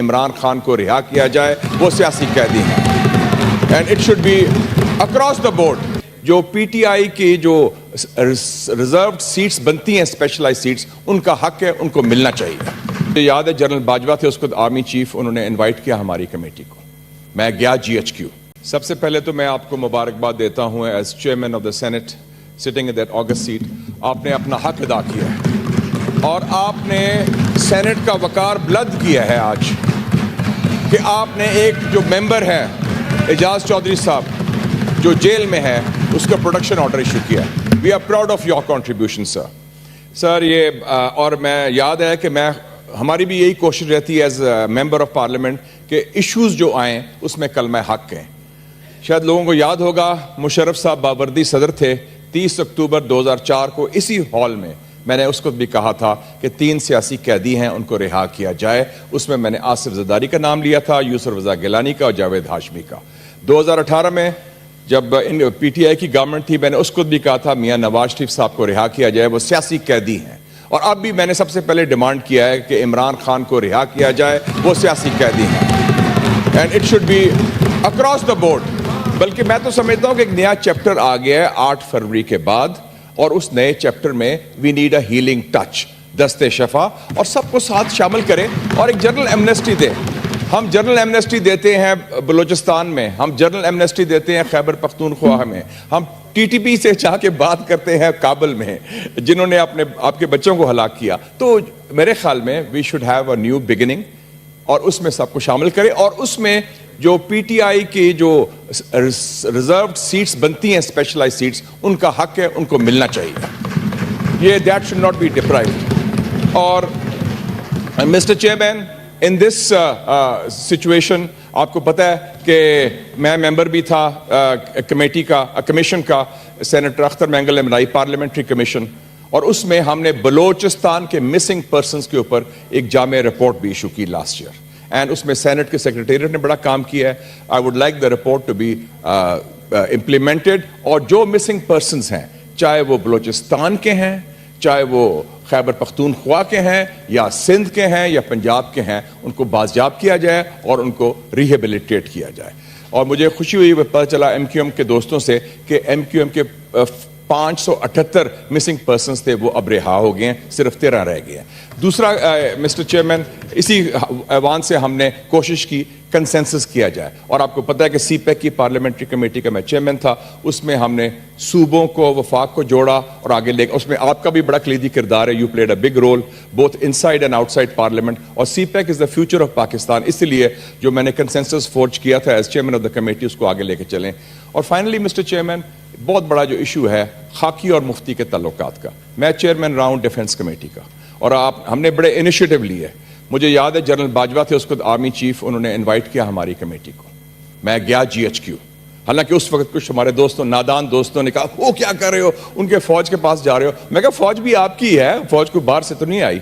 عمران خان کو رہا کیا جائے، وہ سیاسی قیدی ہیں and it should be across the board. جو پی ٹی آئی کی جو ریزروڈ سیٹس بنتی ہیں اسپیشلائز سیٹس، ان کا حق ہے، ان کو ملنا چاہیے. مجھے یاد ہے جنرل باجوہ تھے اس کو آرمی چیف، انہوں نے انوائٹ کیا ہماری کمیٹی کو، میں گیا جی ایچ کیو. سب سے پہلے تو میں آپ کو مبارکباد دیتا ہوں as chairman of the senate sitting in that august seat. آپ نے اپنا حق ادا کیا ہے اور آپ نے سینٹ کا وقار بلند کیا ہے آج کہ آپ نے ایک جو ممبر ہے اعجاز چودھری صاحب جو جیل میں ہے اس کا پروڈکشن آرڈر ایشو کیا ہے. We are proud of your contribution sir. یہ اور میں یاد ہے کہ ہماری بھی یہی کوشش رہتی ہے ایز ممبر آف پارلیمنٹ کہ ایشوز جو آئیں اس میں کلمہ حق کہیں. شاید لوگوں کو یاد ہوگا مشرف صاحب باوردی صدر تھے. 30 اکتوبر 2004 کو اسی ہال میں نے اس کو بھی کہا تھا کہ 3 سیاسی قیدی ہیں، ان کو رہا کیا جائے. اس میں نے آصف زرداری کا نام لیا تھا، یوسف رضا گیلانی کا اور جاوید ہاشمی کا. 2018 میں جب پی ٹی آئی کی گورنمنٹ تھی میں نے اس کو بھی کہا تھا میاں نواز شریف صاحب کو رہا کیا جائے، وہ سیاسی قیدی ہیں. اور اب بھی میں نے سب سے پہلے ڈیمانڈ کیا ہے کہ عمران خان کو رہا کیا جائے، وہ سیاسی قیدی ہیں and it should be across the board. بلکہ میں تو سمجھتا ہوں کہ ایک نیا چیپٹر آ گیا ہے 8 فروری کے بعد، اور اس نئے چیپٹر میں we need a healing touch, دست شفا، اور سب کو ساتھ شامل کریں اور ایک جنرل ایمنسٹی دیں. ہم جنرل ایمنسٹی دیتے ہیں بلوچستان میں، ہم جنرل ایمنسٹی دیتے ہیں خیبر پختونخوا میں، ہم ٹی ٹی پی سے چاہ کے بات کرتے ہیں کابل میں جنہوں نے آپ کے بچوں کو ہلاک کیا. تو میرے خیال میں we should have a new beginning, اور اس میں سب کو شامل کریں. اور اس میں جو پی ٹی آئی کی جو ریزروڈ سیٹس بنتی ہیں اسپیشلائز سیٹس، ان کا حق ہے، ان کو ملنا چاہیے. یہ that should not be deprived. اور mister chairman in this situation آپ کو پتہ ہے کہ میں ممبر بھی تھا کمیٹی کا، کمیشن کا، سینیٹر اختر مینگل نے بنائی پارلیمنٹری کمیشن، اور اس میں ہم نے بلوچستان کے مسنگ پرسنز کے اوپر ایک جامع رپورٹ بھی ایشو کی لاسٹ ایئر، اینڈ اس میں سینٹ کے سیکریٹریٹ نے بڑا کام کیا ہے. I would like the report to be implemented. اور جو مسنگ پرسنز ہیں، چاہے وہ بلوچستان کے ہیں، چاہے وہ خیبر پختونخوا کے ہیں یا سندھ کے ہیں یا پنجاب کے ہیں، ان کو بازیاب کیا جائے اور ان کو ریہیبلیٹیٹ کیا جائے. اور مجھے خوشی ہوئی پتہ چلا ایم کیو ایم کے دوستوں سے کہ ایم کیو ایم کے 578 مسنگ پرسنز تھے، وہ اب رہا ہو گئے ہیں، صرف 13 رہ گئے ہیں. دوسرا مسٹر چیئرمین، اسی ایوان سے ہم نے کوشش کی کنسنسس کیا جائے. اور آپ کو پتہ ہے کہ سی پیک کی پارلیمنٹری کمیٹی کا میں چیئرمین تھا، اس میں ہم نے صوبوں کو، وفاق کو جوڑا اور آگے لے. اس میں آپ کا بھی بڑا کلیدی کردار ہے. You played a big role both inside and outside parliament. اور CPEC is the future of Pakistan. اسی لیے جو میں نے کنسنسس فورج کیا تھا as chairman of the committee, اس کو آگے لے کے چلیں. اور فائنلی مسٹر چیئرمین، بہت بڑا جو ایشو ہے خاکی اور مفتی کے تعلقات کا، میں چیئرمین رہا ہوں ڈیفنس کمیٹی کا، اور ہم نے بڑے انیشیٹو لیے. مجھے یاد ہے جنرل باجوہ تھے اس کو آرمی چیف، انہوں نے انوائٹ کیا ہماری کمیٹی کو، میں گیا جی ایچ کیو. حالانکہ اس وقت کچھ ہمارے دوستوں، نادان دوستوں نے کہا وہ کیا کر رہے ہو، ان کے فوج کے پاس جا رہے ہو. میں کہا فوج بھی آپ کی ہے، فوج کو باہر سے تو نہیں آئی.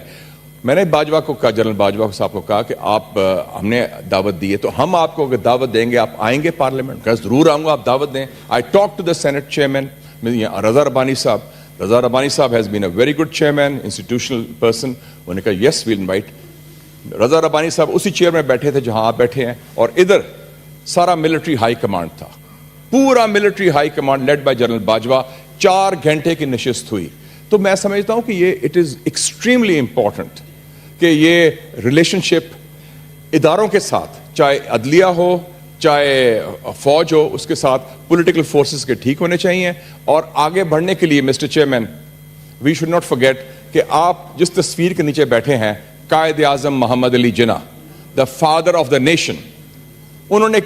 میں نے باجوہ کو کہا، جنرل باجوہ صاحب کو کہا کہ آپ ہم نے دعوت دی ہے تو ہم آپ کو اگر دعوت دیں گے آپ آئیں گے پارلیمنٹ؟ کہا ضرور آؤں گا، آپ دعوت دیں. I talk to the Senate chairman Raza Rabbani صاحب. رضا ربانی صاحب has been a very good chairman, institutional person. انہوں نے کہا یس ویل انوائٹ. رضا ربانی صاحب اسی چیئر میں بیٹھے تھے جہاں آپ بیٹھے ہیں، اور ادھر سارا ملٹری ہائی کمانڈ تھا، پورا military high command led by general Bajwa. 4 گھنٹے کی نشست ہوئی. تو میں سمجھتا ہوں کہ یہ اٹ از ایکسٹریملی امپورٹنٹ کہ یہ ریلیشن شپ اداروں کے ساتھ، چاہے عدلیہ ہو چاہے فوج ہو، اس کے ساتھ پولیٹیکل فورسز کے ٹھیک ہونے چاہیے. اور آگے بڑھنے کے لیے mister chairman we should not forget کہ آپ جس تصویر کے نیچے بیٹھے ہیں، Quaid Azam Muhammad Ali Jinnah, the father of the nation, انہوں نے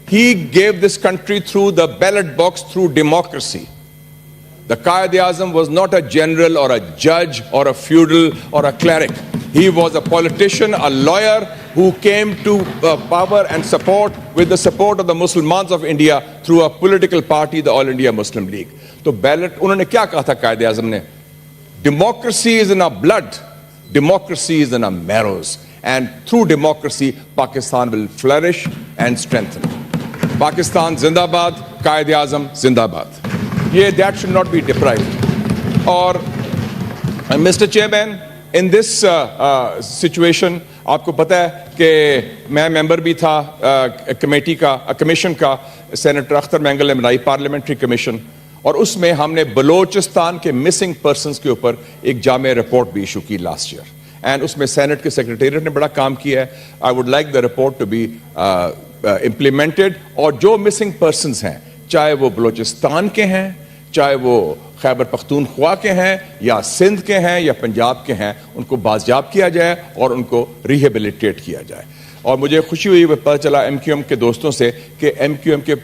he gave this country through the ballot box, through democracy. The Qaid Azam was not a general or a judge or a feudal or a cleric. He was a politician, a lawyer who came to power and support with the support of the Muslimans of India through a political party, the All India Muslim League. تو belt انہوں نے کیا کہا تھا قائد اعظم نے؟ Democracy is in our blood. Democracy is in our marrows. And through democracy, Pakistan will flourish and strengthen. Pakistan Zindabad, Qaid Azam Zindabad. That should not be deprived. Or Mr. Chairman, in this situation, آپ کو پتہ ہے کہ میں ممبر بھی تھا committee کا commission کا, سینیٹر اختر مینگل نے بنائی پارلیمنٹری کمیشن, اور اس میں ہم نے بلوچستان کے مسنگ پرسنز کے اوپر ایک جامع رپورٹ بھی ایشو کی لاسٹ ایئر, اینڈ اس میں سینٹ کے سیکریٹریٹ نے بڑا کام کیا ہے. I would like the report to be implemented, اور جو مسنگ پرسنز ہیں چاہے وہ بلوچستان کے ہیں, چاہے وہ خیبر پختونخوا کے ہیں یا سندھ کے ہیں یا پنجاب کے ہیں, ان کو بازیاب کیا جائے اور ان کو ریہیبلیٹیٹ کیا جائے. اور مجھے خوشی ہوئی پتہ چلا ایم کیو ایم کے دوستوں سے کہ ایم کیو ایم کے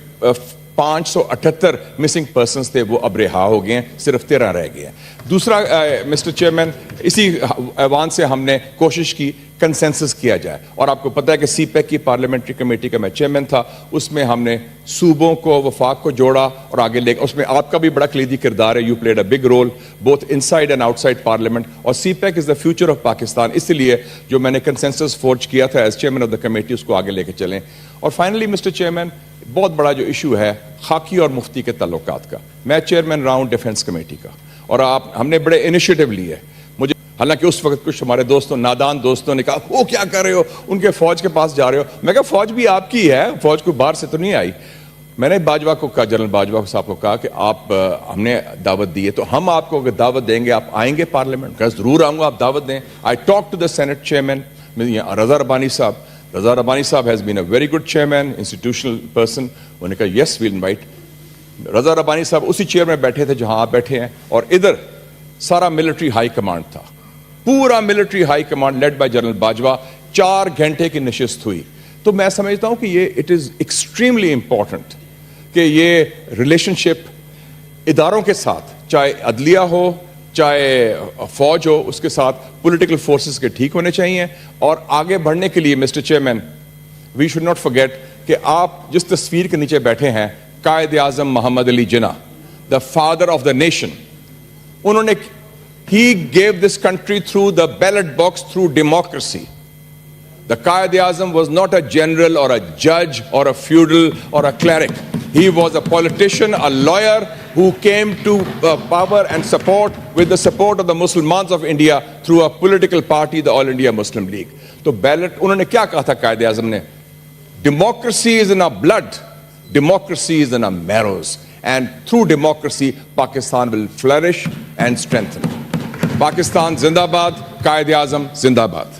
578 مسنگ پرسنز تھے, وہ اب رہا ہو گئے ہیں, صرف 13 رہ گئے ہیں. دوسرا مسٹر چیئرمین, اسی ایوان سے ہم نے کوشش کی کنسنسس کیا جائے, اور آپ کو پتہ ہے کہ سی پیک کی پارلیمنٹری کمیٹی کا میں چیئرمین تھا, اس میں ہم نے صوبوں کو وفاق کو جوڑا اور آگے لے, اس میں آپ کا بھی بڑا کلیدی کردار ہے, you played a big role both inside and outside parliament, اور CPEC is the future of Pakistan. اس لیے جو میں نے کنسنسس فورج کیا تھا as chairman of the committee, اس کو آگے لے کے چلیں. اور فائنلی مسٹر چیئرمین, بہت بڑا جو ایشو ہے خاکی اور مفتی کے تعلقات کا, میں چیئرمین رہا ہوں ڈیفنس کمیٹی کا, اور ہم نے بڑے انیشیٹو لیے. مجھے حالانکہ اس وقت کچھ ہمارے دوستوں, نادان دوستوں نے کہا وہ کیا کر رہے ہو, ان کے فوج کے پاس جا رہے ہو. میں کہا فوج بھی آپ کی ہے, فوج کو باہر سے تو نہیں آئی. میں نے باجوہ کو کہا, جنرل باجوہ صاحب کو کہا کہ آپ ہم نے دعوت دی ہے تو ہم آپ کو اگر دعوت دیں گے آپ آئیں گے پارلیمنٹ؟ کہا ضرور آؤں گا, آپ دعوت دیں. I talk to the Senate chairman Raza Rabbani صاحب. رضا ربانی صاحب has been a very good chairman, institutional person. انہوں نے کہا yes we'll invite. رضا ربانی صاحب اسی چیئر میں بیٹھے تھے جہاں آپ بیٹھے ہیں, اور ادھر سارا ملٹری ہائی کمانڈ تھا, پورا military high command led by general Bajwa. 4 گھنٹے کی نشست ہوئی. تو میں سمجھتا ہوں کہ یہ اٹ از ایکسٹریملی امپورٹنٹ کہ یہ ریلیشن شپ اداروں کے ساتھ, چاہے عدلیہ ہو چاہے فوج ہو, اس کے ساتھ پولیٹیکل فورسز کے ٹھیک ہونے چاہیے. اور آگے بڑھنے کے لیے mister chairman we should not forget کہ آپ جس تصویر کے نیچے بیٹھے ہیں, Quaid Azam Muhammad Ali Jinnah, the father of the nation, انہوں نے he gave this country through the ballot box through democracy. The Qaid Azam was not a general or a judge or a feudal or a cleric. He was a politician, a lawyer who came to power and support with the support of the Muslimans of India through a political party, the All India Muslim League. تو belt انہوں نے کیا کہا تھا قائد اعظم نے؟ Democracy is in our blood. Democracy is in our marrows. And through democracy, Pakistan will flourish and strengthen. Pakistan Zindabad, Qaid Azam Zindabad.